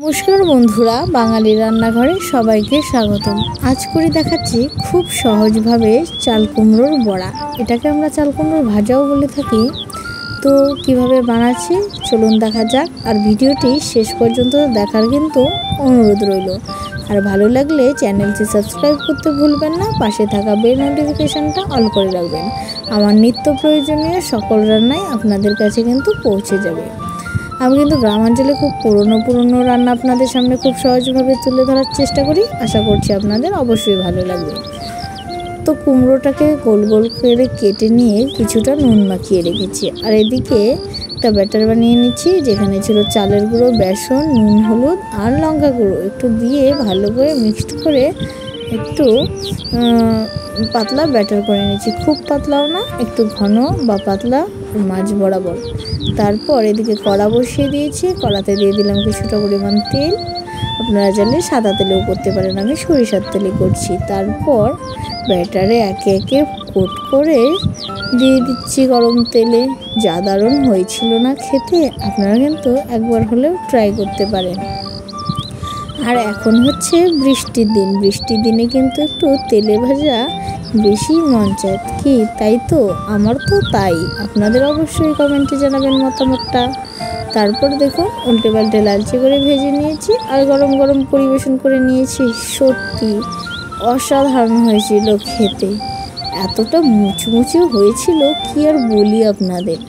নমস্কার বন্ধুরা, বাঙালি রান্নাঘরে সবাইকে স্বাগতম। আজ করে দেখাচ্ছি খুব সহজভাবে চাল কুমড়োর বড়া। এটাকে আমরা চাল কুমড়োর ভাজাও বলে থাকি। তো কিভাবে বানাচ্ছি চলুন দেখা যাক। আর ভিডিওটি শেষ পর্যন্ত দেখার কিন্তু অনুরোধ রইল। আর ভালো লাগলে চ্যানেলটি সাবস্ক্রাইব করতে ভুলবেন না, পাশে থাকা বেল নোটিফিকেশানটা অল করে রাখবেন। আমার নিত্য প্রয়োজনীয় সকল রান্নাই আপনাদের কাছে কিন্তু পৌঁছে যাবে। আমি কিন্তু গ্রামাঞ্চলে খুব পুরনো রান্না আপনাদের সামনে খুব সহজভাবে তুলে ধরার চেষ্টা করি। আশা করছি আপনাদের অবশ্যই ভালো লাগবে। তো কুমড়োটাকে গোল গোল করে কেটে নিয়ে কিছুটা নুন মাখিয়ে রেখেছি। আর এদিকে একটা ব্যাটার বানিয়ে নিচ্ছি, যেখানে ছিল চালের গুঁড়ো, বেসন, নুন, হলুদ আর লঙ্কা গুঁড়ো একটু দিয়ে ভালো করে মিক্সড করে একটু পাতলা ব্যাটার করে নিচ্ছি। খুব পাতলাও না, একটু ঘন বা পাতলা মাঝ বরাবর। তারপর এদিকে কড়া বসিয়ে দিয়েছি। কড়াতে দিয়ে দিলাম কিছুটা পরিমাণ তেল। আপনারা চাইলে সাদা তেলেও করতে পারেন, আমি সরিষার তেলে করছি। তারপর ব্যাটারে একে একে কোট করে দিয়ে দিচ্ছি গরম তেলে। যা দারুণ হয়েছিল না খেতে, আপনারা কিন্তু একবার হলেও ট্রাই করতে পারেন। আর এখন হচ্ছে বৃষ্টির দিন, বৃষ্টির দিনে কিন্তু একটু তেলে ভাজা বেশি মন চায় কি, তাই তো? আমার তো তাই। আপনাদের অবশ্যই কমেন্টে জানাবেন মতামতটা। তারপর দেখুন উল্টে পাল্টে লালচে করে ভেজে নিয়েছি আর গরম গরম পরিবেশন করে নিয়েছি। সত্যি অসাধারণ হয়েছিল খেতে, এতটা মুচমুচে হয়েছিল কি আর বলি আপনাদের।